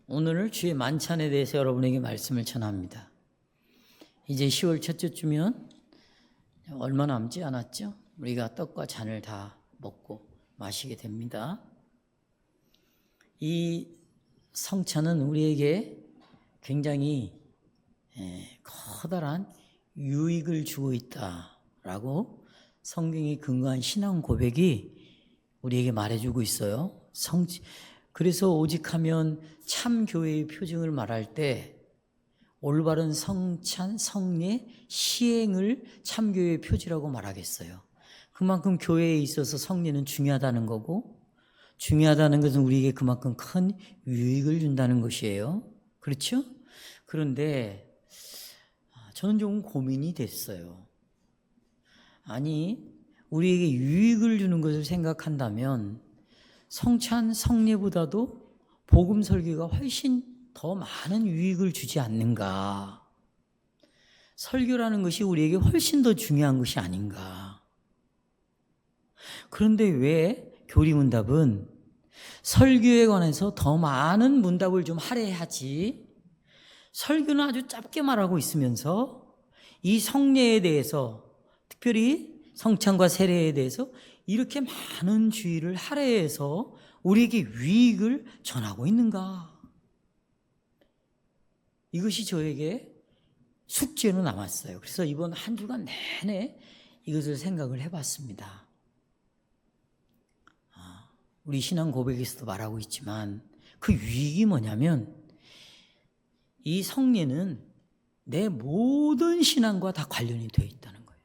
오늘 주의 만찬에 대해서 여러분에게 말씀을 전합니다. 이제 10월 첫째 주면 얼마 남지 않았죠? 우리가 떡과 잔을 다 먹고 마시게 됩니다. 이 성찬은 우리에게 굉장히 커다란 유익을 주고 있다라고 성경에 근거한 신앙 고백이 우리에게 말해주고 있어요. 그래서 오직하면 참 교회의 표징을 말할 때 올바른 성찬, 성례, 시행을 참교회의 표지라고 말하겠어요. 그만큼 교회에 있어서 성례는 중요하다는 거고, 중요하다는 것은 우리에게 그만큼 큰 유익을 준다는 것이에요. 그렇죠? 그런데 저는 조금 고민이 됐어요. 아니, 우리에게 유익을 주는 것을 생각한다면 성찬, 성례보다도 복음 설교가 훨씬 더 많은 유익을 주지 않는가? 설교라는 것이 우리에게 훨씬 더 중요한 것이 아닌가? 그런데 왜 교리문답은 설교에 관해서 더 많은 문답을 좀 할애하지, 설교는 아주 짧게 말하고 있으면서 이 성례에 대해서, 특별히 성찬과 세례에 대해서 이렇게 많은 주의를 할애해서 우리에게 유익을 전하고 있는가? 이것이 저에게 숙제로 남았어요. 그래서 이번 한 주간 내내 이것을 생각을 해봤습니다. 우리 신앙 고백에서도 말하고 있지만 그 유익이 뭐냐면, 이 성례는 내 모든 신앙과 다 관련이 되어 있다는 거예요.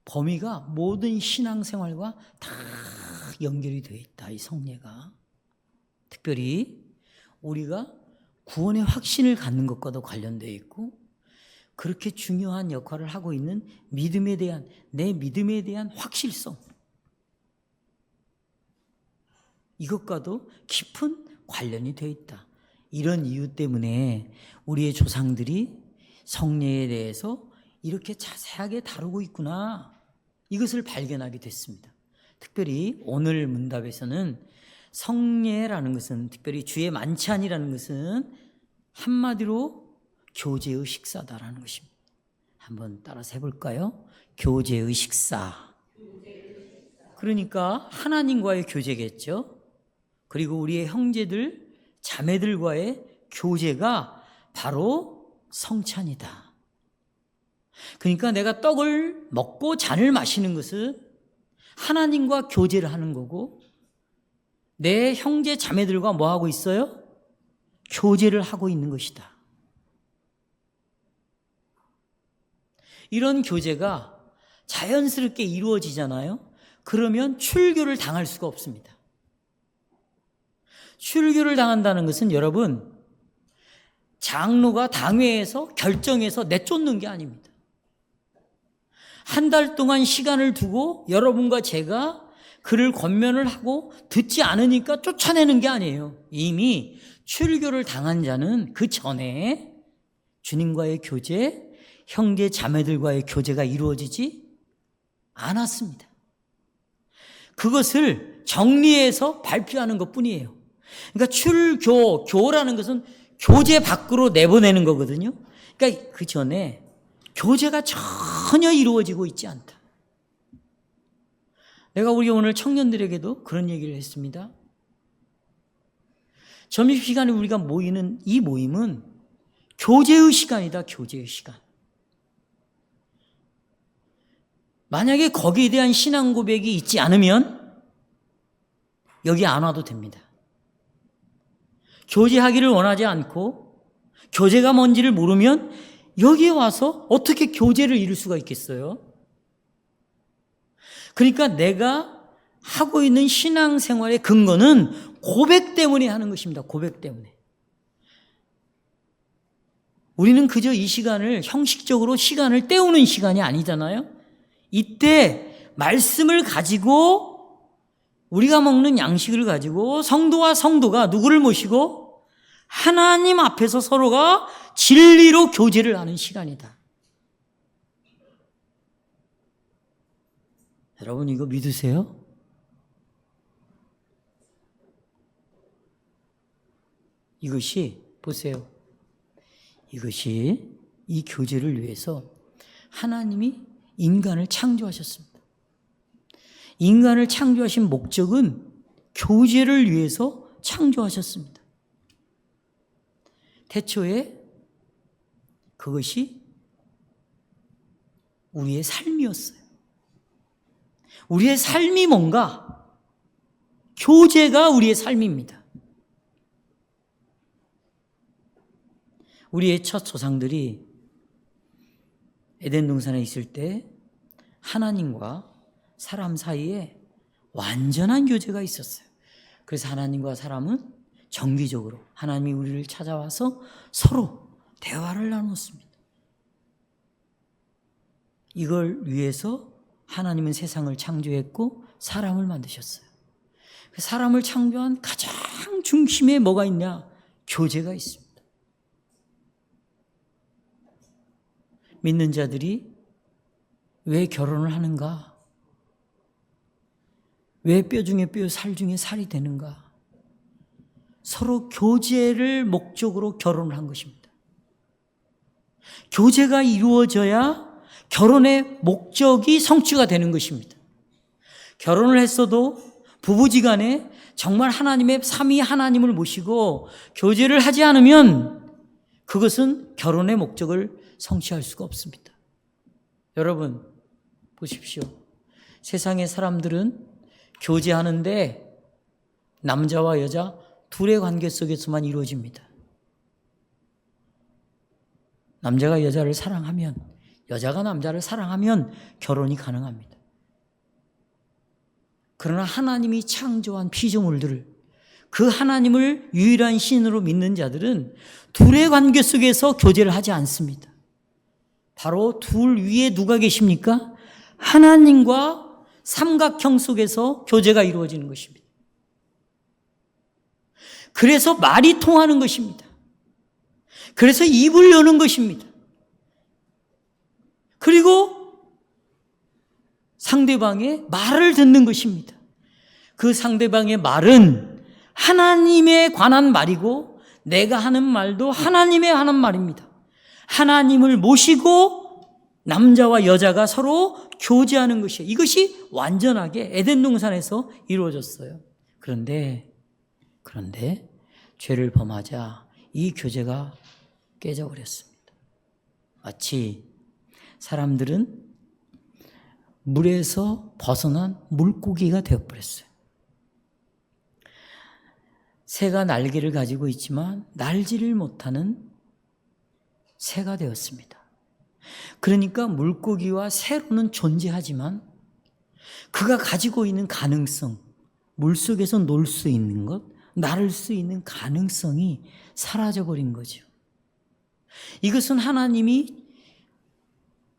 범위가 모든 신앙생활과 다 연결이 되어 있다, 이 성례가. 특별히 우리가 구원의 확신을 갖는 것과도 관련되어 있고, 그렇게 중요한 역할을 하고 있는 믿음에 대한, 내 믿음에 대한 확실성, 이것과도 깊은 관련이 되어 있다. 이런 이유 때문에 우리의 조상들이 성례에 대해서 이렇게 자세하게 다루고 있구나, 이것을 발견하게 됐습니다. 특별히 오늘 문답에서는 성례라는 것은, 특별히 주의 만찬이라는 것은 한마디로 교제의 식사다라는 것입니다. 한번 따라서 해볼까요? 교제의 식사. 그러니까 하나님과의 교제겠죠. 그리고 우리의 형제들, 자매들과의 교제가 바로 성찬이다. 그러니까 내가 떡을 먹고 잔을 마시는 것은 하나님과 교제를 하는 거고, 내 형제 자매들과 뭐 하고 있어요? 교제를 하고 있는 것이다. 이런 교제가 자연스럽게 이루어지잖아요. 그러면 출교를 당할 수가 없습니다. 출교를 당한다는 것은 여러분, 장로가 당회에서 결정해서 내쫓는 게 아닙니다. 한 달 동안 시간을 두고 여러분과 제가 그를 권면을 하고 듣지 않으니까 쫓아내는 게 아니에요. 이미 출교를 당한 자는 그 전에 주님과의 교제, 형제 자매들과의 교제가 이루어지지 않았습니다. 그것을 정리해서 발표하는 것뿐이에요. 그러니까 교라는 것은 교제 밖으로 내보내는 거거든요. 그러니까 그 전에 교제가 전혀 이루어지고 있지 않다. 내가 우리 오늘 청년들에게도 그런 얘기를 했습니다. 점심시간에 우리가 모이는 이 모임은 교제의 시간이다, 교제의 시간. 만약에 거기에 대한 신앙 고백이 있지 않으면 여기 안 와도 됩니다. 교제하기를 원하지 않고 교제가 뭔지를 모르면 여기에 와서 어떻게 교제를 이룰 수가 있겠어요? 그러니까 내가 하고 있는 신앙생활의 근거는 고백 때문에 하는 것입니다. 고백 때문에. 우리는 그저 이 시간을 형식적으로 시간을 때우는 시간이 아니잖아요. 이때 말씀을 가지고, 우리가 먹는 양식을 가지고 성도와 성도가 누구를 모시고 하나님 앞에서 서로가 진리로 교제를 하는 시간이다. 여러분 이거 믿으세요? 이것이 보세요. 이것이 이 교제를 위해서 하나님이 인간을 창조하셨습니다. 인간을 창조하신 목적은 교제를 위해서 창조하셨습니다. 태초에 그것이 우리의 삶이었어요. 우리의 삶이 뭔가? 교제가 우리의 삶입니다. 우리의 첫 조상들이 에덴 동산에 있을 때 하나님과 사람 사이에 완전한 교제가 있었어요. 그래서 하나님과 사람은 정기적으로 하나님이 우리를 찾아와서 서로 대화를 나눴습니다. 이걸 위해서 하나님은 세상을 창조했고 사람을 만드셨어요. 사람을 창조한 가장 중심에 뭐가 있냐? 교제가 있습니다. 믿는 자들이 왜 결혼을 하는가? 왜 뼈 중에 뼈, 살 중에 살이 되는가? 서로 교제를 목적으로 결혼을 한 것입니다. 교제가 이루어져야 결혼의 목적이 성취가 되는 것입니다. 결혼을 했어도 부부지간에 정말 하나님의 삼위 하나님을 모시고 교제를 하지 않으면 그것은 결혼의 목적을 성취할 수가 없습니다. 여러분 보십시오. 세상의 사람들은 교제하는데 남자와 여자 둘의 관계 속에서만 이루어집니다. 남자가 여자를 사랑하면, 여자가 남자를 사랑하면 결혼이 가능합니다. 그러나 하나님이 창조한 피조물들을, 그 하나님을 유일한 신으로 믿는 자들은 둘의 관계 속에서 교제를 하지 않습니다. 바로 둘 위에 누가 계십니까? 하나님과 삼각형 속에서 교제가 이루어지는 것입니다. 그래서 말이 통하는 것입니다. 그래서 입을 여는 것입니다. 그리고 상대방의 말을 듣는 것입니다. 그 상대방의 말은 하나님에 관한 말이고 내가 하는 말도 하나님에 관한 말입니다. 하나님을 모시고 남자와 여자가 서로 교제하는 것이에요. 이것이 완전하게 에덴 동산에서 이루어졌어요. 그런데 죄를 범하자 이 교제가 깨져버렸습니다. 마치 사람들은 물에서 벗어난 물고기가 되어버렸어요. 새가 날개를 가지고 있지만 날지를 못하는 새가 되었습니다. 그러니까 물고기와 새로는 존재하지만 그가 가지고 있는 가능성, 물속에서 놀 수 있는 것, 나를 수 있는 가능성이 사라져버린 거죠. 이것은 하나님이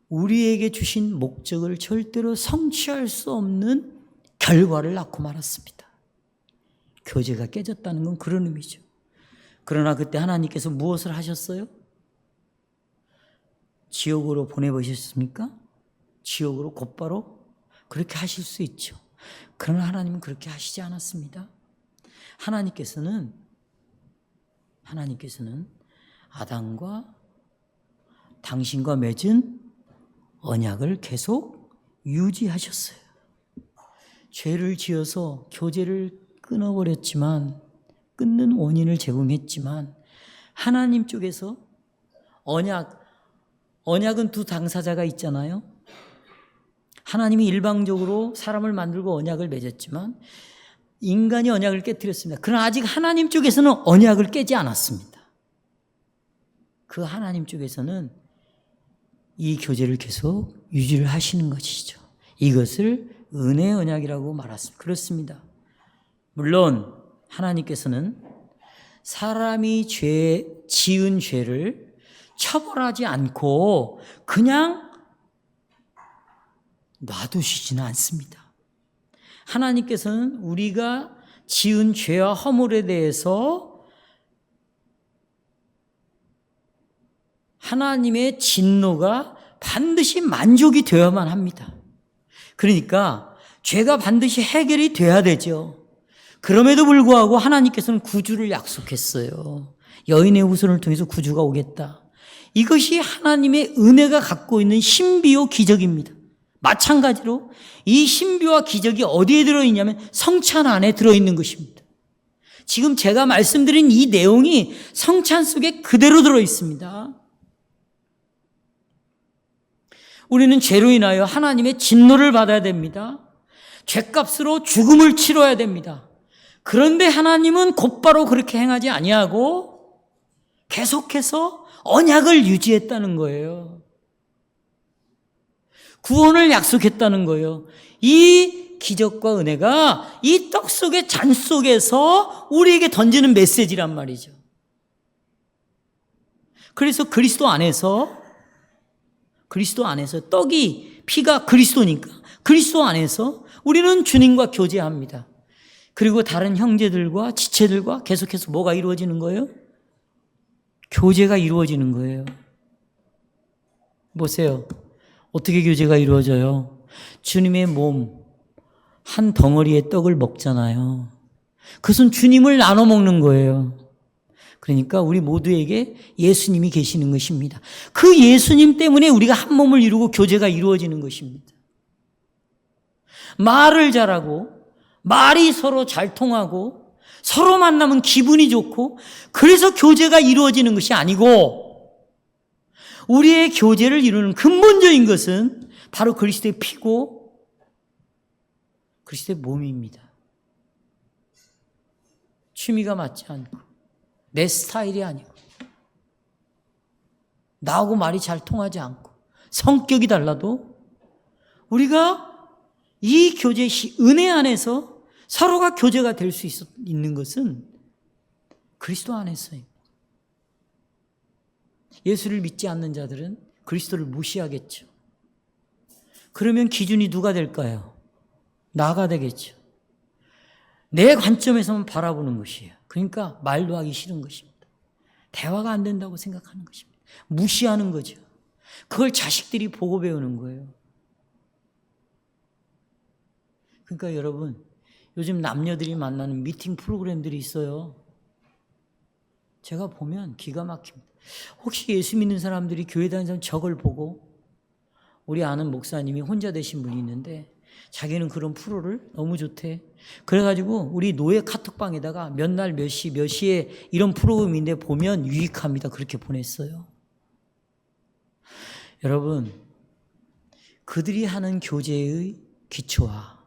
우리에게 주신 목적을 절대로 성취할 수 없는 결과를 낳고 말았습니다. 교제가 깨졌다는 건 그런 의미죠. 그러나 그때 하나님께서 무엇을 하셨어요? 지옥으로 보내보셨습니까? 지옥으로 곧바로 그렇게 하실 수 있죠. 그러나 하나님은 그렇게 하시지 않았습니다. 하나님께서는 아담과 당신과 맺은 언약을 계속 유지하셨어요. 죄를 지어서 교제를 끊어버렸지만, 끊는 원인을 제공했지만 하나님 쪽에서 언약은 두 당사자가 있잖아요. 하나님이 일방적으로 사람을 만들고 언약을 맺었지만 인간이 언약을 깨뜨렸습니다. 그러나 아직 하나님 쪽에서는 언약을 깨지 않았습니다. 그 하나님 쪽에서는 이 교제를 계속 유지를 하시는 것이죠. 이것을 은혜의 언약이라고 말했습니다. 그렇습니다. 물론 하나님께서는 사람이 지은 죄를 처벌하지 않고 그냥 놔두시지는 않습니다. 하나님께서는 우리가 지은 죄와 허물에 대해서 하나님의 진노가 반드시 만족이 되어야만 합니다. 그러니까 죄가 반드시 해결이 돼야 되죠. 그럼에도 불구하고 하나님께서는 구주를 약속했어요. 여인의 후손을 통해서 구주가 오겠다. 이것이 하나님의 은혜가 갖고 있는 신비요 기적입니다. 마찬가지로 이 신비와 기적이 어디에 들어있냐면 성찬 안에 들어있는 것입니다. 지금 제가 말씀드린 이 내용이 성찬 속에 그대로 들어있습니다. 우리는 죄로 인하여 하나님의 진노를 받아야 됩니다. 죄값으로 죽음을 치러야 됩니다. 그런데 하나님은 곧바로 그렇게 행하지 아니하고 계속해서 언약을 유지했다는 거예요. 구원을 약속했다는 거예요. 이 기적과 은혜가 이 떡 속의 잔 속에서 우리에게 던지는 메시지란 말이죠. 그래서 그리스도 안에서 떡이 피가 그리스도니까 그리스도 안에서 우리는 주님과 교제합니다. 그리고 다른 형제들과 지체들과 계속해서 뭐가 이루어지는 거예요? 교제가 이루어지는 거예요. 보세요. 어떻게 교제가 이루어져요? 주님의 몸, 한 덩어리의 떡을 먹잖아요. 그것은 주님을 나눠 먹는 거예요. 그러니까 우리 모두에게 예수님이 계시는 것입니다. 그 예수님 때문에 우리가 한 몸을 이루고 교제가 이루어지는 것입니다. 말을 잘하고 말이 서로 잘 통하고 서로 만나면 기분이 좋고 그래서 교제가 이루어지는 것이 아니고 우리의 교제를 이루는 근본적인 것은 바로 그리스도의 피고 그리스도의 몸입니다. 취미가 맞지 않고 내 스타일이 아니고 나하고 말이 잘 통하지 않고 성격이 달라도 우리가 이 교제 은혜 안에서 서로가 교제가 될 수 있는 것은 그리스도 안에서입니다. 예수를 믿지 않는 자들은 그리스도를 무시하겠죠. 그러면 기준이 누가 될까요? 나가 되겠죠. 내 관점에서만 바라보는 것이에요. 그러니까 말도 하기 싫은 것입니다. 대화가 안 된다고 생각하는 것입니다. 무시하는 거죠. 그걸 자식들이 보고 배우는 거예요. 그러니까 여러분, 요즘 남녀들이 만나는 미팅 프로그램들이 있어요. 제가 보면 기가 막힙니다. 혹시 예수 믿는 사람들이 교회 다니는 사람 저걸 보고 우리 아는 목사님이 혼자 되신 분이 있는데 자기는 그런 프로를 너무 좋대. 그래가지고 우리 노예 카톡방에다가 몇 날 몇 시에 이런 프로그램인데 보면 유익합니다. 그렇게 보냈어요. 여러분, 그들이 하는 교제의 기초와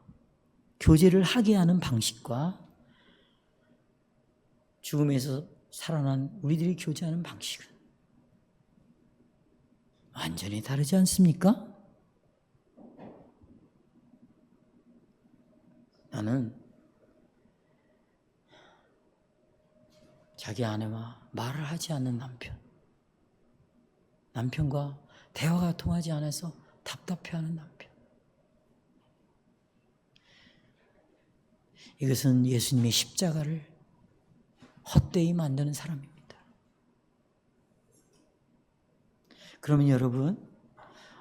교제를 하게 하는 방식과 죽음에서 살아난 우리들이 교제하는 방식은 완전히 다르지 않습니까? 나는 자기 아내와 말을 하지 않는 남편과 대화가 통하지 않아서 답답해하는 남편. 이것은 예수님의 십자가를 헛되이 만드는 사람입니다. 그러면 여러분,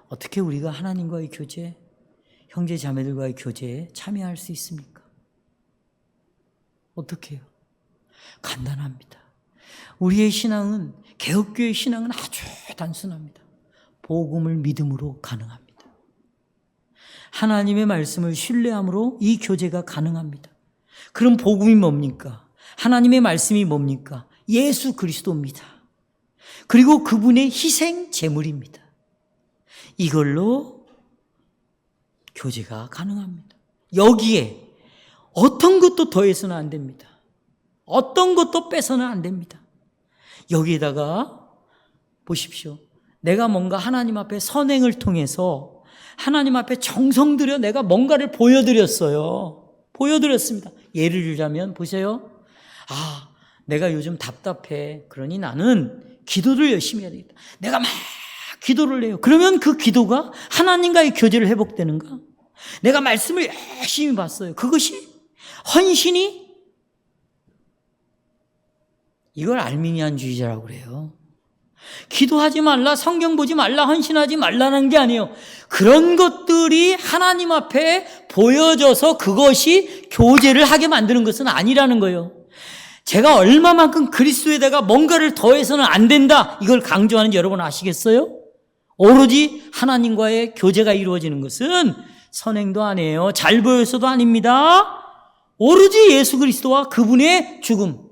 어떻게 우리가 하나님과의 교제, 형제 자매들과의 교제에 참여할 수 있습니까? 어떻게 해요? 간단합니다. 우리의 신앙은, 개혁교회의 신앙은 아주 단순합니다. 복음을 믿음으로 가능합니다. 하나님의 말씀을 신뢰함으로 이 교제가 가능합니다. 그럼 복음이 뭡니까? 하나님의 말씀이 뭡니까? 예수 그리스도입니다. 그리고 그분의 희생 제물입니다. 이걸로 교제가 가능합니다. 여기에 어떤 것도 더해서는 안 됩니다. 어떤 것도 빼서는 안 됩니다. 여기에다가 보십시오. 내가 뭔가 하나님 앞에 선행을 통해서 하나님 앞에 정성 들여 내가 뭔가를 보여드렸습니다. 예를 들자면 보세요. 내가 요즘 답답해. 그러니 나는 기도를 열심히 해야 되겠다. 내가 막 기도를 해요. 그러면 그 기도가 하나님과의 교제를 회복되는가? 내가 말씀을 열심히 봤어요. 그것이 헌신이 이걸 알미니안주의자라고 그래요. 기도하지 말라, 성경 보지 말라, 헌신하지 말라는 게 아니에요. 그런 것들이 하나님 앞에 보여져서 그것이 교제를 하게 만드는 것은 아니라는 거예요. 제가 얼마만큼 그리스도에다가 뭔가를 더해서는 안 된다, 이걸 강조하는지 여러분 아시겠어요? 오로지 하나님과의 교제가 이루어지는 것은 선행도 아니에요. 잘 보여서도 아닙니다. 오로지 예수 그리스도와 그분의 죽음,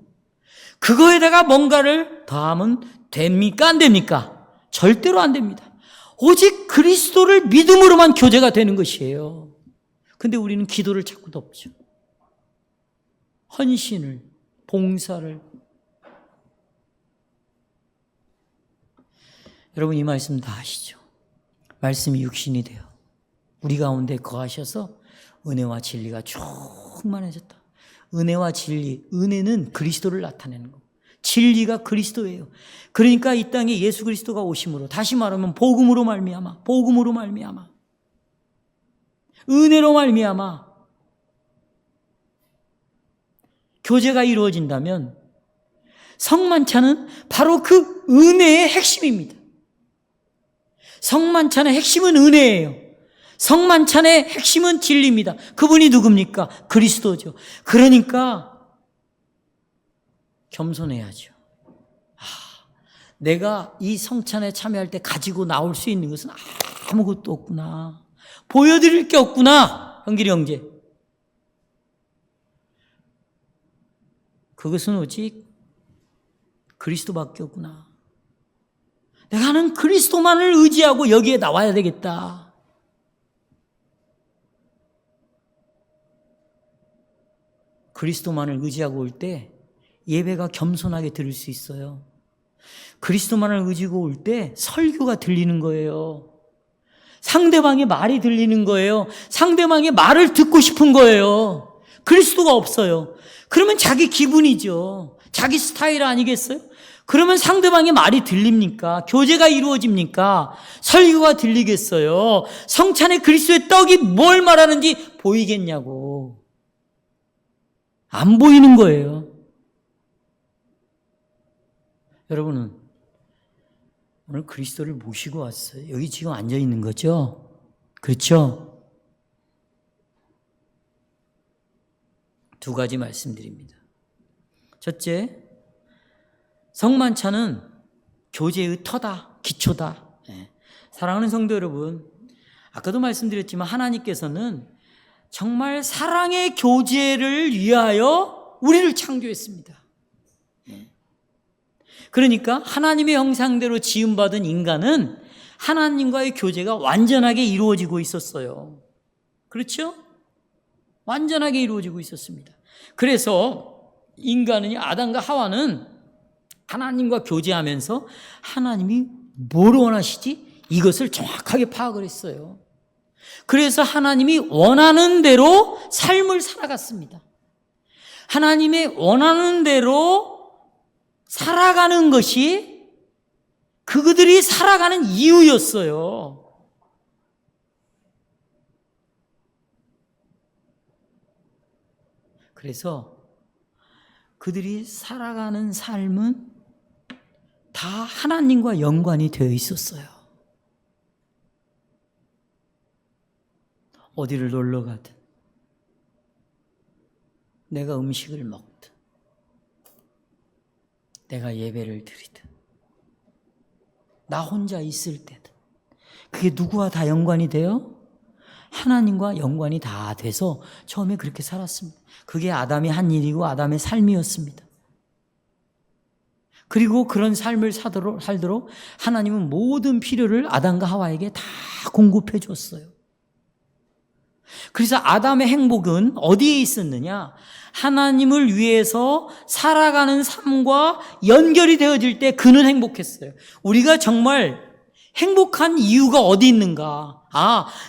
그거에다가 뭔가를 더하면 됩니까? 안 됩니까? 절대로 안 됩니다. 오직 그리스도를 믿음으로만 교제가 되는 것이에요. 근데 우리는 기도를 자꾸 덮죠. 헌신을, 봉사를. 여러분, 이 말씀 다 아시죠? 말씀이 육신이 되어 우리 가운데 거하셔서 은혜와 진리가 충만해졌다. 은혜와 진리, 은혜는 그리스도를 나타내는 거고 진리가 그리스도예요. 그러니까 이 땅에 예수 그리스도가 오심으로, 다시 말하면 복음으로 말미암아, 복음으로 말미암아, 은혜로 말미암아 교제가 이루어진다면 성만찬은 바로 그 은혜의 핵심입니다. 성만찬의 핵심은 은혜예요. 성만찬의 핵심은 진리입니다. 그분이 누굽니까? 그리스도죠. 그러니까 겸손해야죠. 내가 이 성찬에 참여할 때 가지고 나올 수 있는 것은 아무것도 없구나. 보여드릴 게 없구나. 형길이 형제. 그것은 오직 그리스도밖에 없구나. 내가는 그리스도만을 의지하고 여기에 나와야 되겠다. 그리스도만을 의지하고 올 때 예배가 겸손하게 들을 수 있어요. 그리스도만을 의지하고 올 때 설교가 들리는 거예요. 상대방의 말이 들리는 거예요. 상대방의 말을 듣고 싶은 거예요. 그리스도가 없어요. 그러면 자기 기분이죠. 자기 스타일 아니겠어요? 그러면 상대방의 말이 들립니까? 교제가 이루어집니까? 설교가 들리겠어요? 성찬에 그리스도의 떡이 뭘 말하는지 보이겠냐고. 안 보이는 거예요. 여러분은 오늘 그리스도를 모시고 왔어요. 여기 지금 앉아 있는 거죠? 그렇죠? 두 가지 말씀드립니다. 첫째, 성만찬은 교제의 터다, 기초다. 사랑하는 성도 여러분, 아까도 말씀드렸지만 하나님께서는 정말 사랑의 교제를 위하여 우리를 창조했습니다. 그러니까 하나님의 형상대로 지음받은 인간은 하나님과의 교제가 완전하게 이루어지고 있었어요. 그렇죠? 완전하게 이루어지고 있었습니다. 그래서 인간은, 아담과 하와는 하나님과 교제하면서 하나님이 뭘 원하시지? 이것을 정확하게 파악을 했어요. 그래서 하나님이 원하는 대로 삶을 살아갔습니다. 하나님의 원하는 대로 살아가는 것이 그들이 살아가는 이유였어요. 그래서 그들이 살아가는 삶은 다 하나님과 연관이 되어 있었어요. 어디를 놀러 가든, 내가 음식을 먹든, 내가 예배를 드리든, 나 혼자 있을 때든, 그게 누구와 다 연관이 돼요? 하나님과 연관이 다 돼서 처음에 그렇게 살았습니다. 그게 아담이 한 일이고 아담의 삶이었습니다. 그리고 그런 삶을 살도록 하나님은 모든 필요를 아담과 하와에게 다 공급해 줬어요. 그래서 아담의 행복은 어디에 있었느냐? 하나님을 위해서 살아가는 삶과 연결이 되어질 때 그는 행복했어요. 우리가 정말 행복한 이유가 어디 있는가?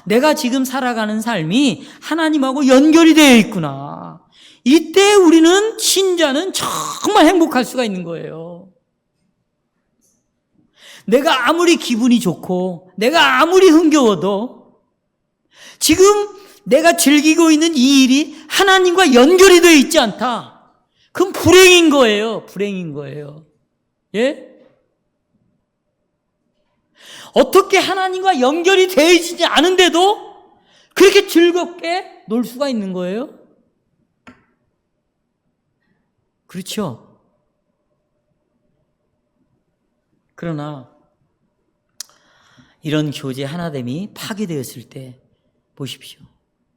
내가 지금 살아가는 삶이 하나님하고 연결이 되어 있구나. 이때 우리는, 신자는 정말 행복할 수가 있는 거예요. 내가 아무리 기분이 좋고 내가 아무리 흥겨워도 지금 내가 즐기고 있는 이 일이 하나님과 연결이 되어 있지 않다. 그건 불행인 거예요. 불행인 거예요. 예? 어떻게 하나님과 연결이 되어 있지 않은데도 그렇게 즐겁게 놀 수가 있는 거예요? 그렇죠? 그러나 이런 교제 하나됨이 파괴되었을 때 보십시오.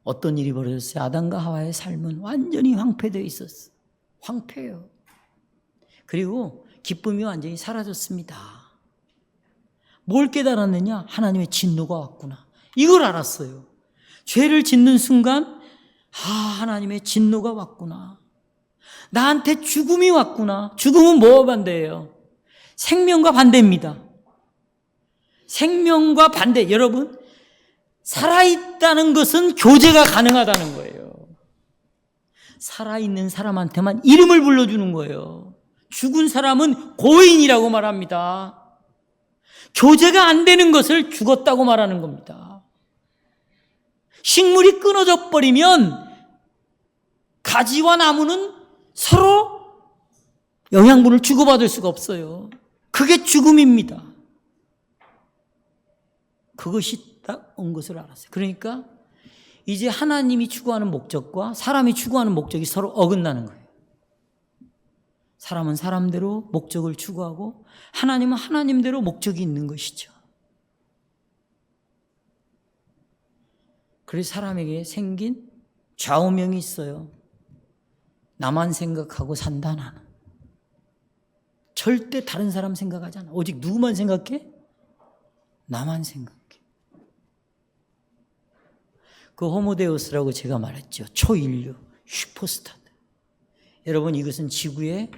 어떤 일이 벌어졌어요? 아담과 하와의 삶은 완전히 황폐되어 있었어요. 황폐해요. 그리고 기쁨이 완전히 사라졌습니다. 뭘 깨달았느냐? 하나님의 진노가 왔구나. 이걸 알았어요. 죄를 짓는 순간 하나님의 진노가 왔구나. 나한테 죽음이 왔구나. 죽음은 뭐와 반대예요? 생명과 반대입니다. 생명과 반대. 여러분, 살아있다는 것은 교제가 가능하다는 거예요. 살아있는 사람한테만 이름을 불러주는 거예요. 죽은 사람은 고인이라고 말합니다. 교제가 안 되는 것을 죽었다고 말하는 겁니다. 식물이 끊어져 버리면 가지와 나무는 서로 영양분을 주고받을 수가 없어요. 그게 죽음입니다. 그것이 딱 온 것을 알았어요. 그러니까 이제 하나님이 추구하는 목적과 사람이 추구하는 목적이 서로 어긋나는 거예요. 사람은 사람대로 목적을 추구하고 하나님은 하나님대로 목적이 있는 것이죠. 그래서 사람에게 생긴 좌우명이 있어요. 나만 생각하고 산다 나는. 절대 다른 사람 생각하지 않아. 오직 누구만 생각해? 나만 생각해. 그 호모데우스라고 제가 말했죠. 초인류, 슈퍼스타들. 여러분, 이것은 지구의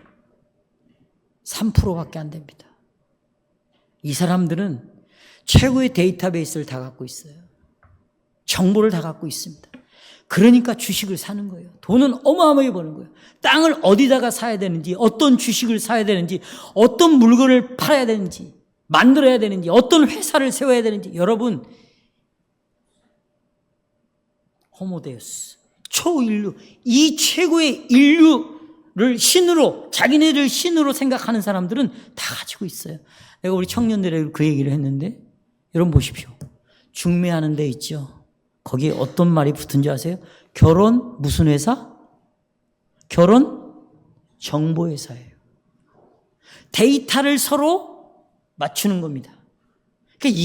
3%밖에 안 됩니다. 이 사람들은 최고의 데이터베이스를 다 갖고 있어요. 정보를 다 갖고 있습니다. 그러니까 주식을 사는 거예요. 돈은 어마어마하게 버는 거예요. 땅을 어디다가 사야 되는지, 어떤 주식을 사야 되는지, 어떤 물건을 팔아야 되는지, 만들어야 되는지, 어떤 회사를 세워야 되는지. 여러분, 호모데우스, 초인류, 이 최고의 인류를 신으로, 자기네를 신으로 생각하는 사람들은 다 가지고 있어요. 내가 우리 청년들에게 그 얘기를 했는데, 여러분 보십시오. 중매하는 데 있죠. 거기에 어떤 말이 붙은지 아세요? 결혼 무슨 회사? 결혼 정보회사예요. 데이터를 서로 맞추는 겁니다. 그러니까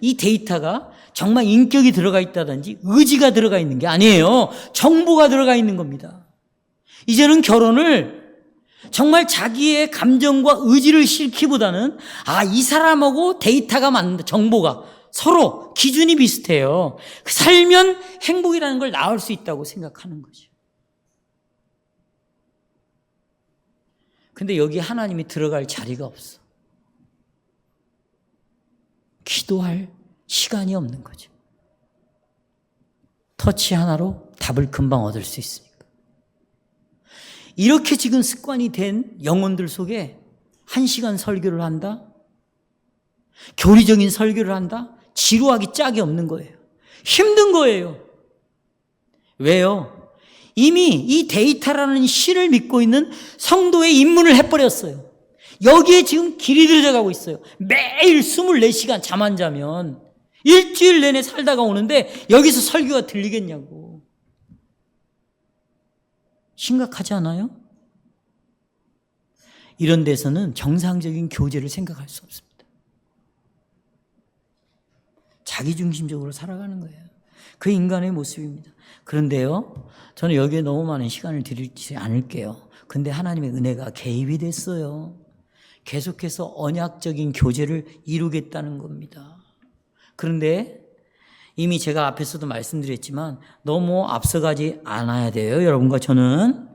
이 데이터가 정말 인격이 들어가 있다든지 의지가 들어가 있는 게 아니에요. 정보가 들어가 있는 겁니다. 이제는 결혼을 정말 자기의 감정과 의지를 싣기보다는 이 사람하고 데이터가 맞는다. 정보가 서로 기준이 비슷해요. 살면 행복이라는 걸 낳을 수 있다고 생각하는 거죠. 근데 여기 하나님이 들어갈 자리가 없어. 기도할 시간이 없는 거죠. 터치 하나로 답을 금방 얻을 수 있으니까. 이렇게 지금 습관이 된 영혼들 속에 1시간 설교를 한다? 교리적인 설교를 한다? 지루하기 짝이 없는 거예요. 힘든 거예요. 왜요? 이미 이 데이터라는 실을 믿고 있는 성도의 입문을 해버렸어요. 여기에 지금 길이 들어가고 있어요. 매일 24시간 잠 안 자면 일주일 내내 살다가 오는데 여기서 설교가 들리겠냐고. 심각하지 않아요? 이런 데서는 정상적인 교제를 생각할 수 없습니다. 자기중심적으로 살아가는 거예요. 그 인간의 모습입니다. 그런데요, 저는 여기에 너무 많은 시간을 드리지 않을게요. 근데 하나님의 은혜가 개입이 됐어요. 계속해서 언약적인 교제를 이루겠다는 겁니다. 그런데 이미 제가 앞에서도 말씀드렸지만 너무 앞서가지 않아야 돼요. 여러분과 저는.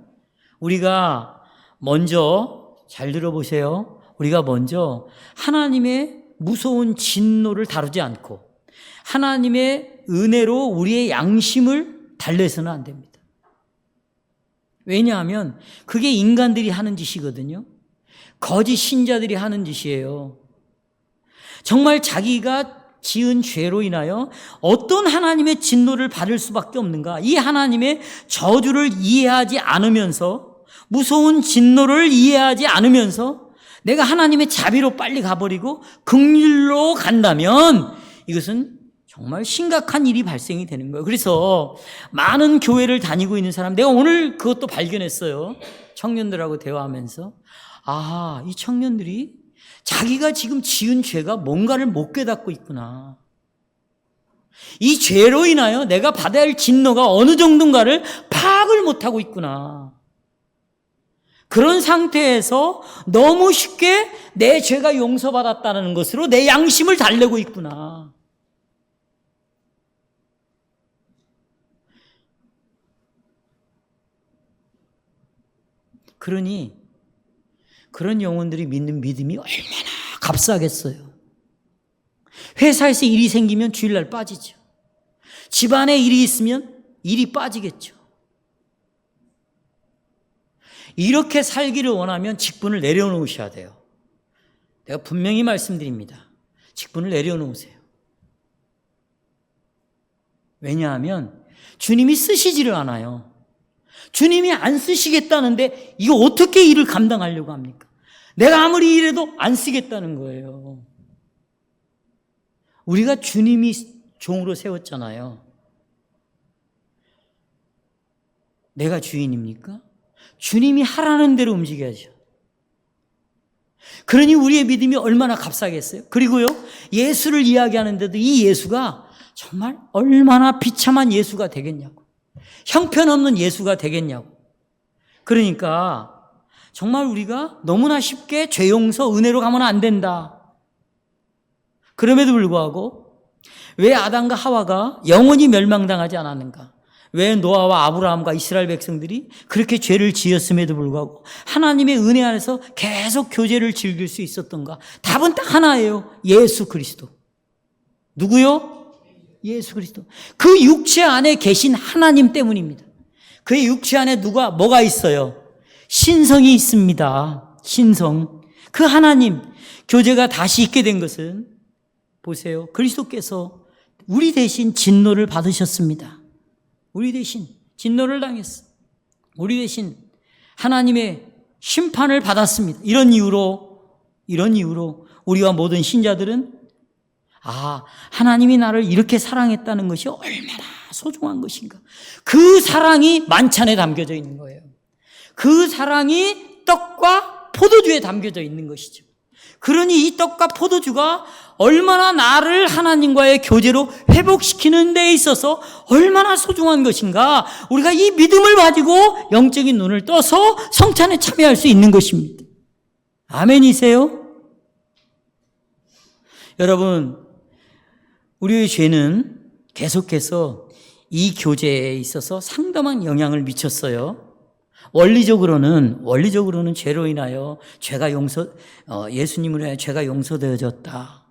우리가 먼저, 잘 들어보세요. 우리가 먼저 하나님의 무서운 진노를 다루지 않고 하나님의 은혜로 우리의 양심을 달래서는 안 됩니다. 왜냐하면 그게 인간들이 하는 짓이거든요. 거짓 신자들이 하는 짓이에요. 정말 자기가 지은 죄로 인하여 어떤 하나님의 진노를 받을 수밖에 없는가? 이 하나님의 저주를 이해하지 않으면서, 무서운 진노를 이해하지 않으면서 내가 하나님의 자비로 빨리 가버리고 긍휼로 간다면 이것은 정말 심각한 일이 발생이 되는 거예요. 그래서 많은 교회를 다니고 있는 사람, 내가 오늘 그것도 발견했어요. 청년들하고 대화하면서. 아, 이 청년들이 자기가 지금 지은 죄가 뭔가를 못 깨닫고 있구나. 이 죄로 인하여 내가 받아야 할 진노가 어느 정도인가를 파악을 못하고 있구나. 그런 상태에서 너무 쉽게 내 죄가 용서받았다는 것으로 내 양심을 달래고 있구나. 그러니 그런 영혼들이 믿는 믿음이 얼마나 값싸겠어요. 회사에서 일이 생기면 주일날 빠지죠. 집안에 일이 있으면 일이 빠지겠죠. 이렇게 살기를 원하면 직분을 내려놓으셔야 돼요. 내가 분명히 말씀드립니다. 직분을 내려놓으세요. 왜냐하면 주님이 쓰시지를 않아요. 주님이 안 쓰시겠다는데 이거 어떻게 일을 감당하려고 합니까? 내가 아무리 일해도 안 쓰겠다는 거예요. 우리가 주님이 종으로 세웠잖아요. 내가 주인입니까? 주님이 하라는 대로 움직여야죠. 그러니 우리의 믿음이 얼마나 값싸겠어요? 그리고요, 예수를 이야기하는데도 이 예수가 정말 얼마나 비참한 예수가 되겠냐고. 형편없는 예수가 되겠냐고. 그러니까 정말 우리가 너무나 쉽게 죄 용서, 은혜로 가면 안 된다. 그럼에도 불구하고 왜 아담과 하와가 영원히 멸망당하지 않았는가? 왜 노아와 아브라함과 이스라엘 백성들이 그렇게 죄를 지었음에도 불구하고 하나님의 은혜 안에서 계속 교제를 즐길 수 있었던가? 답은 딱 하나예요. 예수 그리스도. 누구요? 예수 그리스도. 그 육체 안에 계신 하나님 때문입니다. 그 육체 안에 뭐가 있어요? 신성이 있습니다. 신성. 그 하나님, 교제가 다시 있게 된 것은 보세요. 그리스도께서 우리 대신 진노를 받으셨습니다. 우리 대신 진노를 당했어. 우리 대신 하나님의 심판을 받았습니다. 이런 이유로 우리와 모든 신자들은 하나님이 나를 이렇게 사랑했다는 것이 얼마나 소중한 것인가. 그 사랑이 만찬에 담겨져 있는 거예요. 그 사랑이 떡과 포도주에 담겨져 있는 것이죠. 그러니 이 떡과 포도주가 얼마나 나를 하나님과의 교제로 회복시키는 데 있어서 얼마나 소중한 것인가. 우리가 이 믿음을 가지고 영적인 눈을 떠서 성찬에 참여할 수 있는 것입니다. 아멘이세요? 여러분, 우리의 죄는 계속해서 이 교제에 있어서 상당한 영향을 미쳤어요. 원리적으로는 죄로 인하여 예수님으로 인하여 죄가 용서되어졌다.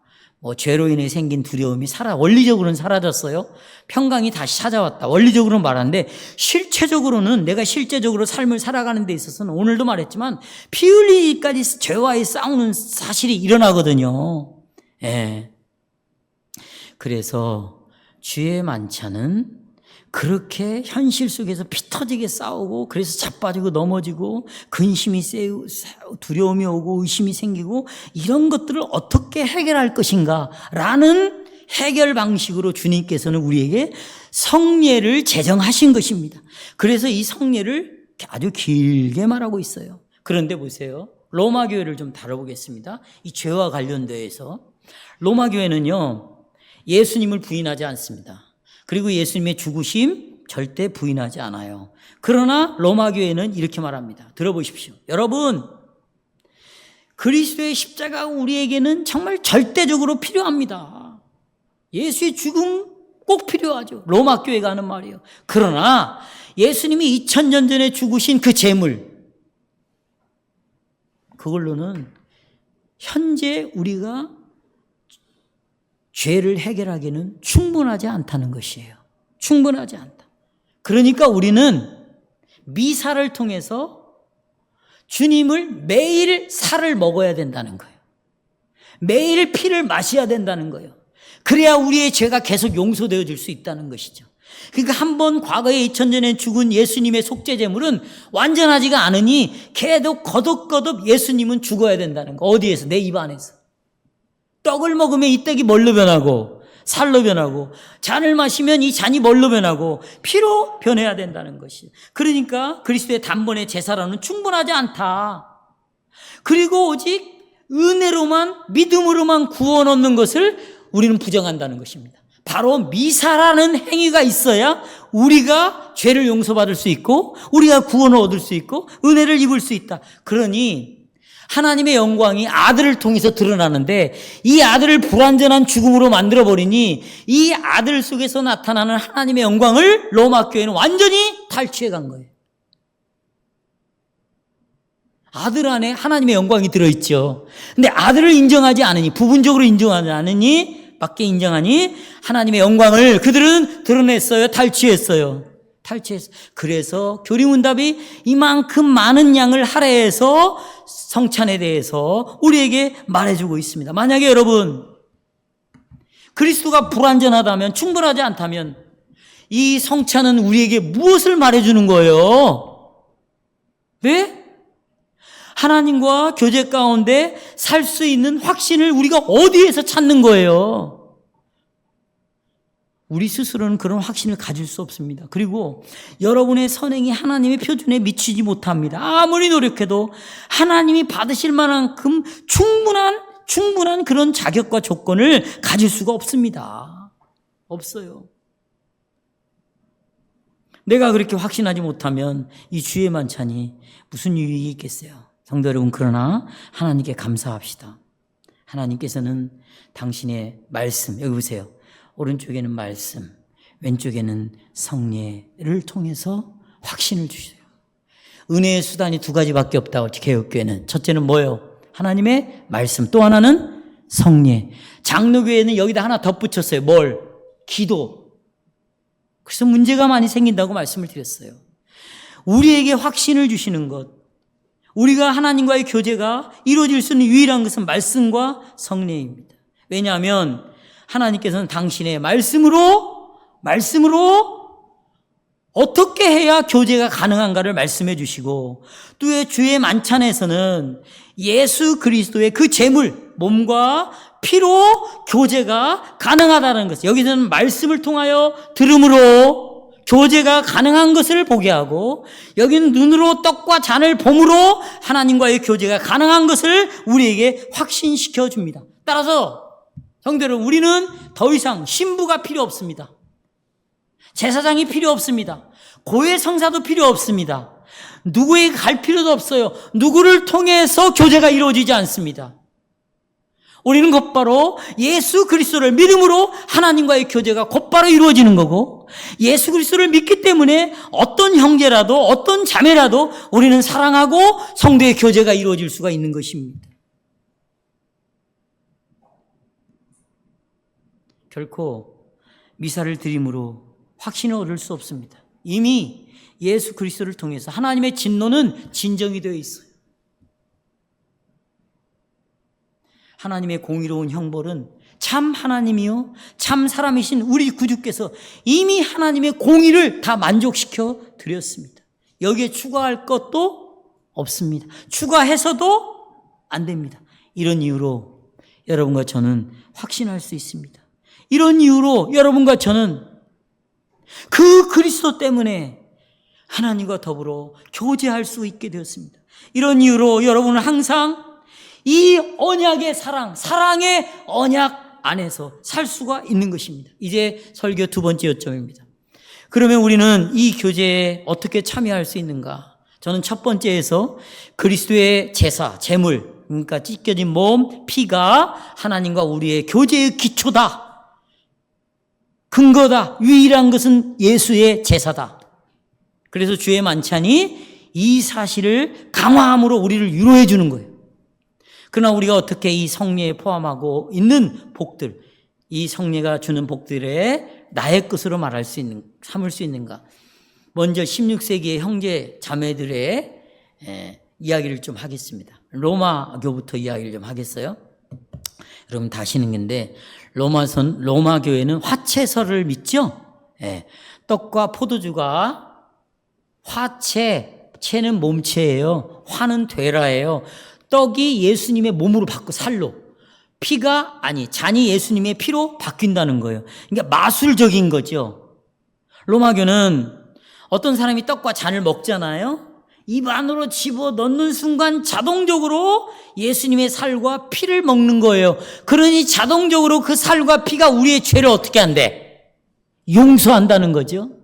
죄로 인해 생긴 두려움이 원리적으로는 사라졌어요. 평강이 다시 찾아왔다. 원리적으로는 말하는데 내가 실제적으로 삶을 살아가는 데 있어서는 오늘도 말했지만 피 흘리기까지 죄와의 싸우는 사실이 일어나거든요. 예. 그래서 주의 만찬은 그렇게 현실 속에서 피 터지게 싸우고 그래서 자빠지고 넘어지고 근심이 세고 두려움이 오고 의심이 생기고 이런 것들을 어떻게 해결할 것인가 라는 해결 방식으로 주님께서는 우리에게 성례를 제정하신 것입니다. 그래서 이 성례를 아주 길게 말하고 있어요. 그런데 보세요. 로마 교회를 좀 다뤄보겠습니다. 이 죄와 관련돼서 로마 교회는요 예수님을 부인하지 않습니다. 그리고 예수님의 죽으심 절대 부인하지 않아요. 그러나 로마 교회는 이렇게 말합니다. 들어보십시오. 여러분, 그리스도의 십자가가 우리에게는 정말 절대적으로 필요합니다. 예수의 죽음 꼭 필요하죠. 로마 교회가 하는 말이에요. 그러나 예수님이 2000년 전에 죽으신 그 제물, 그걸로는 현재 우리가 죄를 해결하기는 충분하지 않다는 것이에요. 충분하지 않다. 그러니까 우리는 미사를 통해서 주님을 매일 살을 먹어야 된다는 거예요. 매일 피를 마셔야 된다는 거예요. 그래야 우리의 죄가 계속 용서되어질 수 있다는 것이죠. 그러니까 한번 과거에 2000년에 죽은 예수님의 속죄제물은 완전하지가 않으니 계속 거듭거듭 예수님은 죽어야 된다는 거. 어디에서? 내 입 안에서. 떡을 먹으면 이 떡이 뭘로 변하고 살로 변하고, 잔을 마시면 이 잔이 뭘로 변하고 피로 변해야 된다는 것이. 그러니까 그리스도의 단번에 제사로는 충분하지 않다. 그리고 오직 은혜로만, 믿음으로만 구원 얻는 것을 우리는 부정한다는 것입니다. 바로 미사라는 행위가 있어야 우리가 죄를 용서받을 수 있고 우리가 구원을 얻을 수 있고 은혜를 입을 수 있다. 그러니 하나님의 영광이 아들을 통해서 드러나는데 이 아들을 불완전한 죽음으로 만들어버리니 이 아들 속에서 나타나는 하나님의 영광을 로마 교회는 완전히 탈취해 간 거예요. 아들 안에 하나님의 영광이 들어있죠. 근데 아들을 인정하지 않으니, 부분적으로 인정하지 않으니, 밖에 인정하니 하나님의 영광을 그들은 드러냈어요? 탈취했어요? 탈취했어요. 그래서 교리문답이 이만큼 많은 양을 할애해서 성찬에 대해서 우리에게 말해주고 있습니다. 만약에 여러분 그리스도가 불완전하다면, 충분하지 않다면 이 성찬은 우리에게 무엇을 말해주는 거예요? 네? 하나님과 교제 가운데 살 수 있는 확신을 우리가 어디에서 찾는 거예요? 우리 스스로는 그런 확신을 가질 수 없습니다. 그리고 여러분의 선행이 하나님의 표준에 미치지 못합니다. 아무리 노력해도 하나님이 받으실 만큼 충분한 그런 자격과 조건을 가질 수가 없습니다. 없어요. 내가 그렇게 확신하지 못하면 이 주의 만찬이 무슨 유익이 있겠어요? 성도 여러분, 그러나 하나님께 감사합시다. 하나님께서는 당신의 말씀, 여기 보세요. 오른쪽에는 말씀, 왼쪽에는 성례를 통해서 확신을 주세요. 은혜의 수단이 두 가지밖에 없다고 개혁교회는. 첫째는 뭐예요? 하나님의 말씀. 또 하나는 성례. 장로교회는 여기다 하나 덧붙였어요. 뭘? 기도. 그래서 문제가 많이 생긴다고 말씀을 드렸어요. 우리에게 확신을 주시는 것, 우리가 하나님과의 교제가 이루어질 수 있는 유일한 것은 말씀과 성례입니다. 왜냐하면 하나님께서는 당신의 말씀으로 어떻게 해야 교제가 가능한가를 말씀해 주시고, 또 주의 만찬에서는 예수 그리스도의 그 제물, 몸과 피로 교제가 가능하다는 것. 여기서는 말씀을 통하여 들음으로 교제가 가능한 것을 보게 하고, 여기는 눈으로 떡과 잔을 봄으로 하나님과의 교제가 가능한 것을 우리에게 확신시켜 줍니다. 따라서 성도 여러분, 우리는 더 이상 신부가 필요 없습니다. 제사장이 필요 없습니다. 고해 성사도 필요 없습니다. 누구에게 갈 필요도 없어요. 누구를 통해서 교제가 이루어지지 않습니다. 우리는 곧바로 예수 그리스도를 믿음으로 하나님과의 교제가 곧바로 이루어지는 거고, 예수 그리스도를 믿기 때문에 어떤 형제라도 어떤 자매라도 우리는 사랑하고 성도의 교제가 이루어질 수가 있는 것입니다. 결코 미사를 드림으로 확신을 얻을 수 없습니다. 이미 예수 그리스도를 통해서 하나님의 진노는 진정이 되어 있어요. 하나님의 공의로운 형벌은 참 하나님이요 참 사람이신 우리 구주께서 이미 하나님의 공의를 다 만족시켜 드렸습니다. 여기에 추가할 것도 없습니다. 추가해서도 안 됩니다. 이런 이유로 여러분과 저는 확신할 수 있습니다. 이런 이유로 여러분과 저는 그 그리스도 때문에 하나님과 더불어 교제할 수 있게 되었습니다. 이런 이유로 여러분은 항상 이 언약의 사랑의 언약 안에서 살 수가 있는 것입니다. 이제 설교 두 번째 요점입니다. 그러면 우리는 이 교제에 어떻게 참여할 수 있는가? 저는 첫 번째에서 그리스도의 제사, 제물, 그러니까 찢겨진 몸, 피가 하나님과 우리의 교제의 기초다. 근거다. 유일한 것은 예수의 제사다. 그래서 주의 만찬이 이 사실을 강화함으로 우리를 위로해 주는 거예요. 그러나 우리가 어떻게 이 성례에 포함하고 있는 복들, 이 성례가 주는 복들에 나의 것으로 삼을 수 있는가? 먼저 16세기의 형제 자매들의 이야기를 좀 하겠습니다. 로마교부터 이야기를 좀 하겠어요? 여러분 다 아시는 건데, 로마 교회는 화채설을 믿죠? 떡과 포도주가 채는 몸체예요. 화는 되라예요. 떡이 예수님의 몸으로 살로. 잔이 예수님의 피로 바뀐다는 거예요. 그러니까 마술적인 거죠. 로마교는 어떤 사람이 떡과 잔을 먹잖아요. 입 안으로 집어 넣는 순간 자동적으로 예수님의 살과 피를 먹는 거예요. 그러니 자동적으로 그 살과 피가 우리의 죄를 어떻게 한대? 용서한다는 거죠.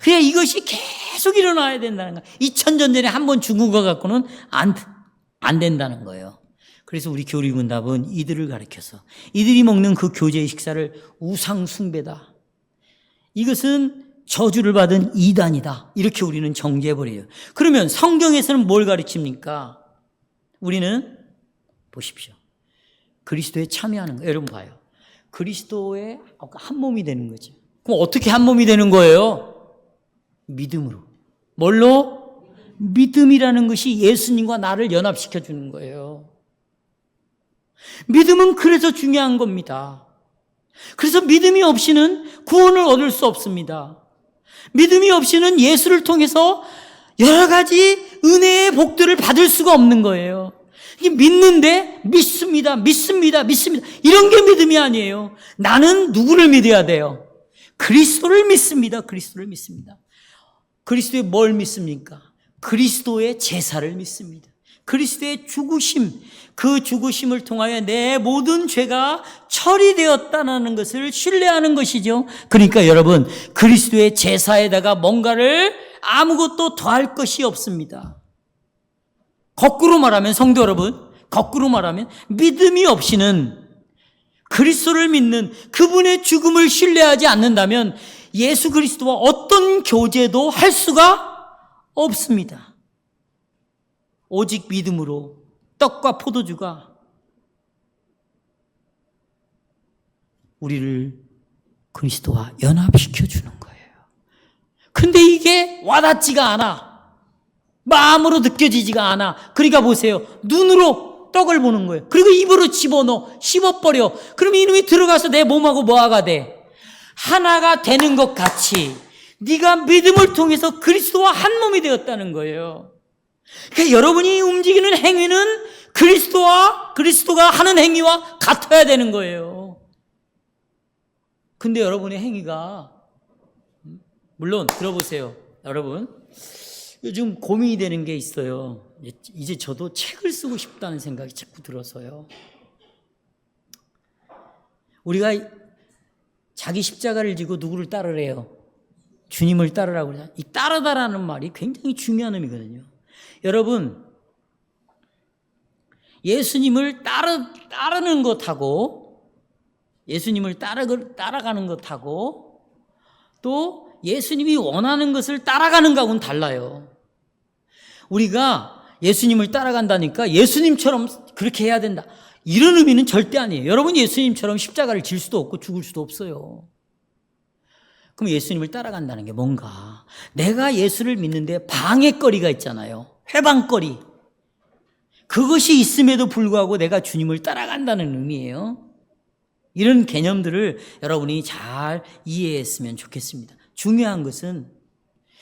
그냥 이것이 계속 일어나야 된다는 거예요. 2000년 전에 한 번 죽은 것 갖고는 안 된다는 거예요. 그래서 우리 교리군답은 이들을 가리켜서 이들이 먹는 그 교제의 식사를 우상 숭배다. 이것은 저주를 받은 이단이다. 이렇게 우리는 정죄해버려요. 그러면 성경에서는 뭘 가르칩니까? 우리는 보십시오. 그리스도에 참여하는 거예요. 여러분 봐요. 그리스도의 한 몸이 되는 거죠. 그럼 어떻게 한 몸이 되는 거예요? 믿음으로. 뭘로? 믿음이라는 것이 예수님과 나를 연합시켜 주는 거예요. 믿음은 그래서 중요한 겁니다. 그래서 믿음이 없이는 구원을 얻을 수 없습니다. 믿음이 없이는 예수를 통해서 여러 가지 은혜의 복들을 받을 수가 없는 거예요. 믿는데 믿습니다. 이런 게 믿음이 아니에요. 나는 누구를 믿어야 돼요? 그리스도를 믿습니다. 그리스도의 뭘 믿습니까? 그리스도의 제사를 믿습니다. 그리스도의 죽으심, 그 죽으심을 통하여 내 모든 죄가 처리되었다는 것을 신뢰하는 것이죠. 그러니까 여러분, 그리스도의 제사에다가 뭔가를 아무것도 더할 것이 없습니다. 거꾸로 말하면, 성도 여러분, 믿음이 없이는, 그리스도를 믿는 그분의 죽음을 신뢰하지 않는다면 예수 그리스도와 어떤 교제도 할 수가 없습니다. 오직 믿음으로 떡과 포도주가 우리를 그리스도와 연합시켜 주는 거예요. 근데 이게 와닿지가 않아. 마음으로 느껴지지가 않아. 그러니까 보세요. 눈으로 떡을 보는 거예요. 그리고 입으로 집어넣어. 씹어버려. 그럼 이놈이 들어가서 내 몸하고 뭐가 돼? 하나가 되는 것 같이 네가 믿음을 통해서 그리스도와 한 몸이 되었다는 거예요. 그러니까 여러분이 움직이는 행위는 그리스도가 하는 행위와 같아야 되는 거예요. 근데 여러분의 행위가, 물론 들어보세요. 여러분, 요즘 고민이 되는 게 있어요. 이제 저도 책을 쓰고 싶다는 생각이 자꾸 들어서요. 우리가 자기 십자가를 지고 누구를 따르래요? 주님을 따르라고 그러잖아요. 이 따르다라는 말이 굉장히 중요한 의미거든요. 여러분, 예수님을 따르는 것하고, 예수님을 따라가는 것하고, 또 예수님이 원하는 것을 따라가는 것하고는 달라요. 우리가 예수님을 따라간다니까 예수님처럼 그렇게 해야 된다, 이런 의미는 절대 아니에요. 여러분, 예수님처럼 십자가를 질 수도 없고 죽을 수도 없어요. 그럼 예수님을 따라간다는 게 뭔가? 내가 예수를 믿는데 방해거리가 있잖아요. 회방거리. 그것이 있음에도 불구하고 내가 주님을 따라간다는 의미예요. 이런 개념들을 여러분이 잘 이해했으면 좋겠습니다. 중요한 것은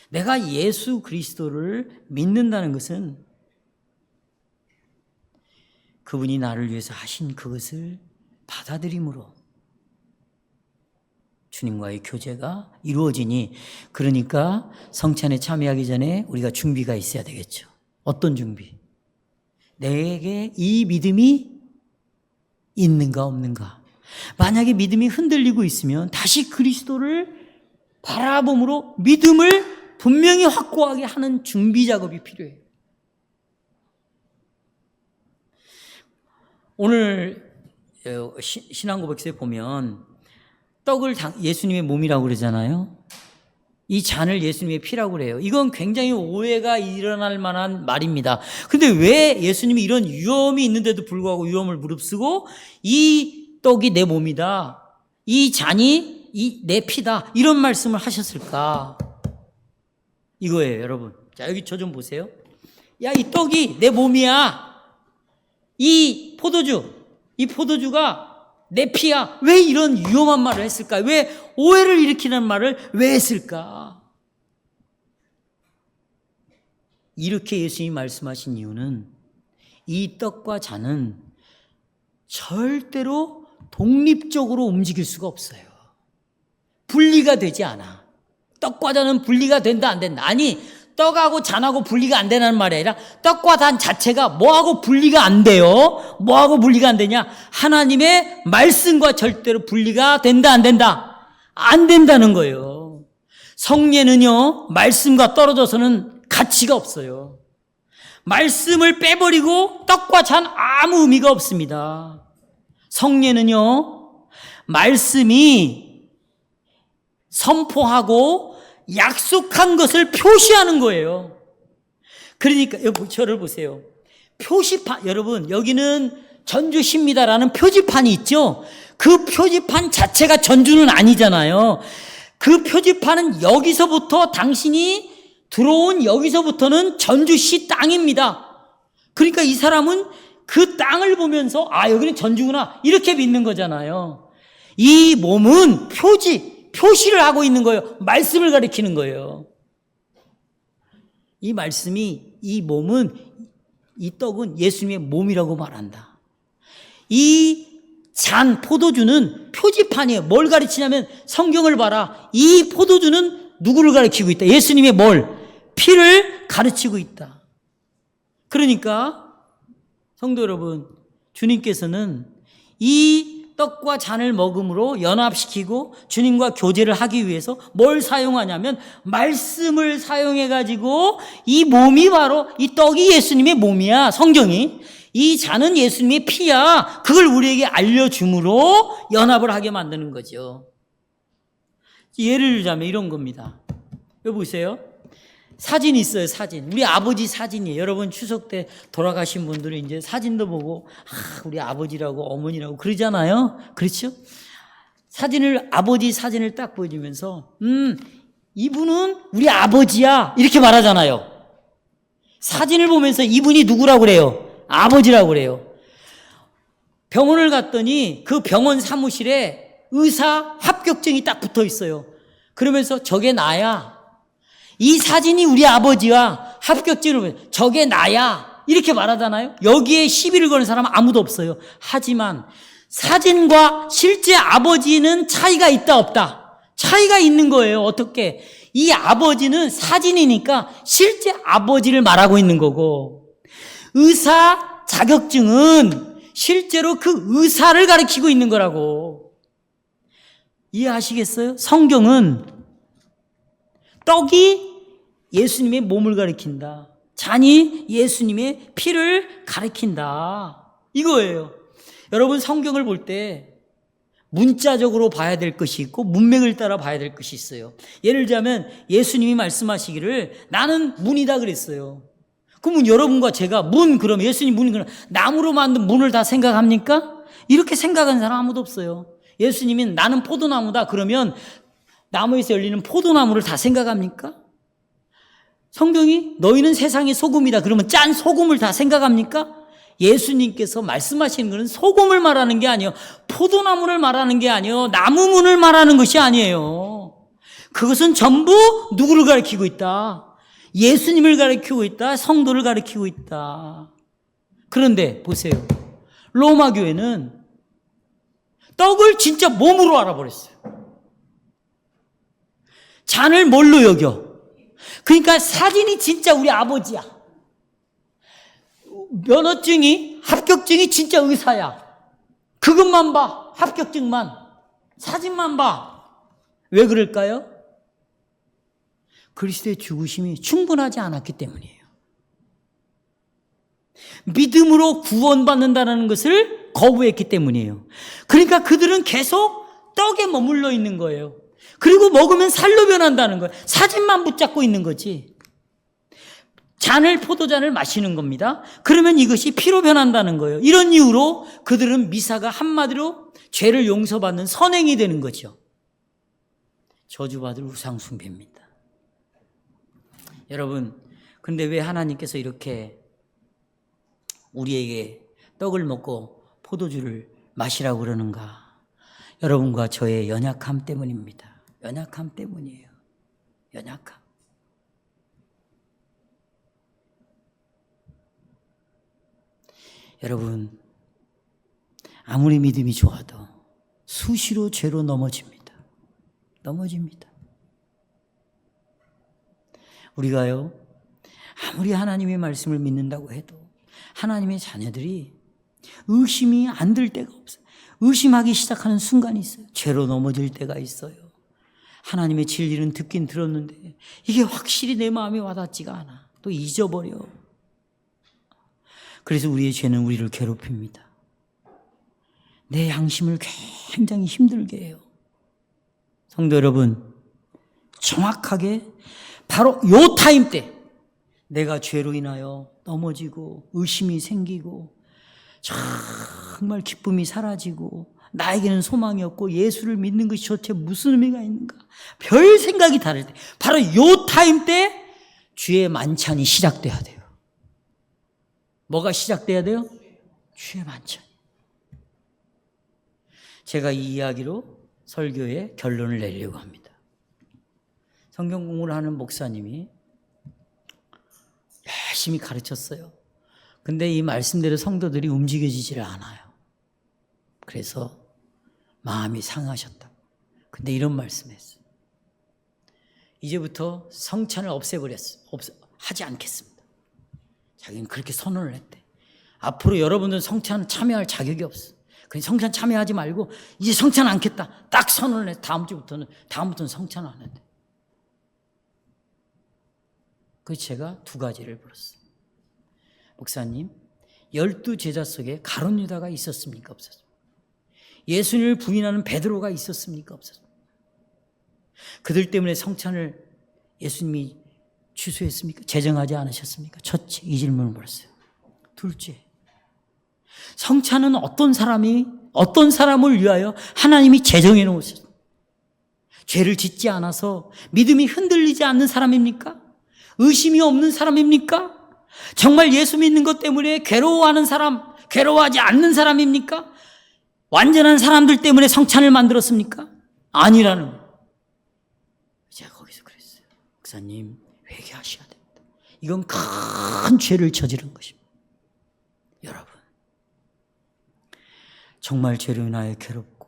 내가 예수 그리스도를 믿는다는 것은 그분이 나를 위해서 하신 그것을 받아들임으로 주님과의 교제가 이루어지니, 그러니까 성찬에 참여하기 전에 우리가 준비가 있어야 되겠죠. 어떤 준비? 내게 이 믿음이 있는가 없는가. 만약에 믿음이 흔들리고 있으면 다시 그리스도를 바라봄으로 믿음을 분명히 확고하게 하는 준비 작업이 필요해요. 오늘 신앙고백서에 보면 떡을 예수님의 몸이라고 그러잖아요. 이 잔을 예수님의 피라고 그래요. 이건 굉장히 오해가 일어날 만한 말입니다. 근데 왜 예수님이 이런 위험이 있는데도 불구하고 위험을 무릅쓰고 이 떡이 내 몸이다, 이 잔이 내 피다, 이런 말씀을 하셨을까? 이거예요, 여러분. 자, 여기 저 좀 보세요. 야, 이 떡이 내 몸이야. 이 포도주가 내 피야. 왜 이런 위험한 말을 했을까? 왜 오해를 일으키는 말을 왜 했을까? 이렇게 예수님이 말씀하신 이유는 이 떡과 잔은 절대로 독립적으로 움직일 수가 없어요. 분리가 되지 않아. 떡과 잔은 분리가 된다 안 된다. 아니, 떡하고 잔하고 분리가 안 되는 말이 아니라 떡과 잔 자체가 뭐하고 분리가 안 돼요? 뭐하고 분리가 안 되냐? 하나님의 말씀과 절대로 분리가 된다 안 된다? 안 된다는 거예요. 성례는요, 말씀과 떨어져서는 가치가 없어요. 말씀을 빼버리고 떡과 잔 아무 의미가 없습니다. 성례는요, 말씀이 선포하고 약속한 것을 표시하는 거예요. 그러니까 저를 보세요. 표시판, 여러분 여기는 전주십니다라는 표지판이 있죠. 그 표지판 자체가 전주는 아니잖아요. 그 표지판은 여기서부터 당신이 들어온 여기서부터는 전주시 땅입니다. 그러니까 이 사람은 그 땅을 보면서 아, 여기는 전주구나 이렇게 믿는 거잖아요. 이 몸은 표시를 하고 있는 거예요. 말씀을 가리키는 거예요. 이 말씀이, 이 몸은, 이 떡은 예수님의 몸이라고 말한다. 이 잔, 포도주는 표지판이에요. 뭘 가르치냐면 성경을 봐라. 이 포도주는 누구를 가르치고 있다? 예수님의 피를 가르치고 있다. 그러니까 성도 여러분, 주님께서는 이 떡과 잔을 먹음으로 연합시키고 주님과 교제를 하기 위해서 뭘 사용하냐면 말씀을 사용해가지고 이 몸이 바로 이 떡이 예수님의 몸이야. 성경이. 이 잔은 예수님의 피야. 그걸 우리에게 알려줌으로 연합을 하게 만드는 거죠. 예를 들자면 이런 겁니다. 여기 보세요. 사진이 있어요, 사진. 우리 아버지 사진이에요. 여러분 추석 때 돌아가신 분들은 이제 사진도 보고, 우리 아버지라고 어머니라고 그러잖아요. 그렇죠? 아버지 사진을 딱 보여주면서, 이분은 우리 아버지야. 이렇게 말하잖아요. 사진을 보면서 이분이 누구라고 그래요? 아버지라고 그래요. 병원을 갔더니 그 병원 사무실에 의사 합격증이 딱 붙어 있어요. 그러면서 저게 나야. 이 사진이 우리 아버지와 합격증을 보면 저게 나야 이렇게 말하잖아요. 여기에 시비를 거는 사람은 아무도 없어요. 하지만 사진과 실제 아버지는 차이가 있다 없다? 차이가 있는 거예요. 어떻게? 이 아버지는 사진이니까 실제 아버지를 말하고 있는 거고, 의사 자격증은 실제로 그 의사를 가리키고 있는 거라고. 이해하시겠어요? 성경은 떡이 예수님의 몸을 가리킨다. 잔이 예수님의 피를 가리킨다. 이거예요. 여러분 성경을 볼 때 문자적으로 봐야 될 것이 있고 문맥을 따라 봐야 될 것이 있어요. 예를 들자면 예수님이 말씀하시기를 나는 문이다 그랬어요. 그러면 여러분과 제가 그럼 예수님 문이 그럼 나무로 만든 문을 다 생각합니까? 이렇게 생각하는 사람 아무도 없어요. 예수님이 나는 포도나무다 그러면 나무에서 열리는 포도나무를 다 생각합니까? 성경이 너희는 세상의 소금이다 그러면 짠 소금을 다 생각합니까? 예수님께서 말씀하시는 것은 소금을 말하는 게 아니에요. 포도나무를 말하는 게 아니에요. 나무문을 말하는 것이 아니에요. 그것은 전부 누구를 가리키고 있다? 예수님을 가리키고 있다. 성도를 가리키고 있다. 그런데 보세요. 로마 교회는 떡을 진짜 몸으로 알아버렸어요. 잔을 뭘로 여겨? 그러니까 사진이 진짜 우리 아버지야. 면허증이, 합격증이 진짜 의사야. 그것만 봐. 합격증만. 사진만 봐. 왜 그럴까요? 그리스도의 죽으심이 충분하지 않았기 때문이에요. 믿음으로 구원받는다는 것을 거부했기 때문이에요. 그러니까 그들은 계속 떡에 머물러 있는 거예요. 그리고 먹으면 살로 변한다는 거예요. 사진만 붙잡고 있는 거지. 포도잔을 마시는 겁니다. 그러면 이것이 피로 변한다는 거예요. 이런 이유로 그들은 미사가 한마디로 죄를 용서받는 선행이 되는 거죠. 저주받을 우상숭배입니다. 여러분, 근데 왜 하나님께서 이렇게 우리에게 떡을 먹고 포도주를 마시라고 그러는가? 여러분과 저의 연약함 때문입니다. 연약함 때문이에요. 연약함. 여러분, 아무리 믿음이 좋아도 수시로 죄로 넘어집니다. 우리가요, 아무리 하나님의 말씀을 믿는다고 해도 하나님의 자녀들이 의심이 안 들 때가 없어요. 의심하기 시작하는 순간이 있어요. 죄로 넘어질 때가 있어요. 하나님의 진리는 듣긴 들었는데 이게 확실히 내 마음에 와닿지가 않아. 또 잊어버려. 그래서 우리의 죄는 우리를 괴롭힙니다. 내 양심을 굉장히 힘들게 해요. 성도 여러분, 정확하게 바로 요 타임 때 내가 죄로 인하여 넘어지고 의심이 생기고 정말 기쁨이 사라지고 나에게는 소망이 없고 예수를 믿는 것이 도대체 무슨 의미가 있는가, 별 생각이 다를 때, 바로 요 타임 때 주의 만찬이 시작돼야 돼요. 뭐가 시작돼야 돼요? 주의 만찬. 제가 이 이야기로 설교의 결론을 내려고 합니다. 성경 공부를 하는 목사님이 열심히 가르쳤어요. 근데 이 말씀대로 성도들이 움직여지질 않아요. 그래서 마음이 상하셨다. 근데 이런 말씀했어요. 이제부터 성찬을 없애버렸어. 하지 않겠습니다. 자기는 그렇게 선언을 했대. 앞으로 여러분들은 성찬 참여할 자격이 없어. 그냥 성찬 참여하지 말고 이제 성찬 않겠다. 딱 선언을 해. 다음부터는 성찬 안 한대. 그래서 제가 두 가지를 물었어요. 목사님, 12제자 속에 가룟 유다가 있었습니까? 없었습니까? 예수님을 부인하는 베드로가 있었습니까? 없었습니까? 그들 때문에 성찬을 예수님이 취소했습니까? 제정하지 않으셨습니까? 첫째, 이 질문을 물었어요. 둘째, 성찬은 어떤 사람을 위하여 하나님이 제정해 놓으셨어요? 죄를 짓지 않아서 믿음이 흔들리지 않는 사람입니까? 의심이 없는 사람입니까? 정말 예수 믿는 것 때문에 괴로워하는 사람, 괴로워하지 않는 사람입니까? 완전한 사람들 때문에 성찬을 만들었습니까? 아니라는 거예요. 제가 거기서 그랬어요. 목사님, 회개하셔야 됩니다. 이건 큰 죄를 저지른 것입니다. 여러분, 정말 죄로 인하여 괴롭고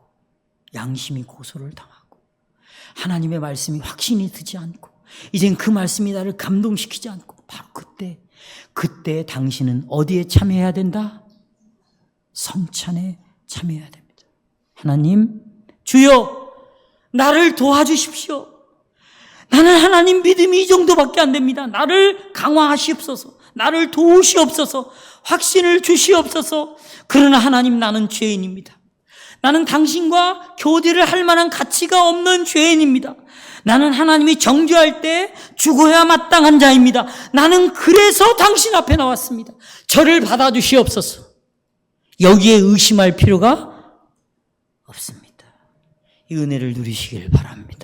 양심이 고소를 당하고 하나님의 말씀이 확신이 드지 않고 이젠 그 말씀이 나를 감동시키지 않고, 바로 그때 당신은 어디에 참여해야 된다? 성찬에 참여해야 됩니다. 하나님, 주여 나를 도와주십시오. 나는 하나님 믿음이 이 정도밖에 안 됩니다. 나를 강화하시옵소서. 나를 도우시옵소서. 확신을 주시옵소서. 그러나 하나님, 나는 죄인입니다. 나는 당신과 교제를 할 만한 가치가 없는 죄인입니다. 나는 하나님이 정죄할 때 죽어야 마땅한 자입니다. 나는 그래서 당신 앞에 나왔습니다. 저를 받아주시옵소서. 여기에 의심할 필요가 없습니다. 이 은혜를 누리시길 바랍니다.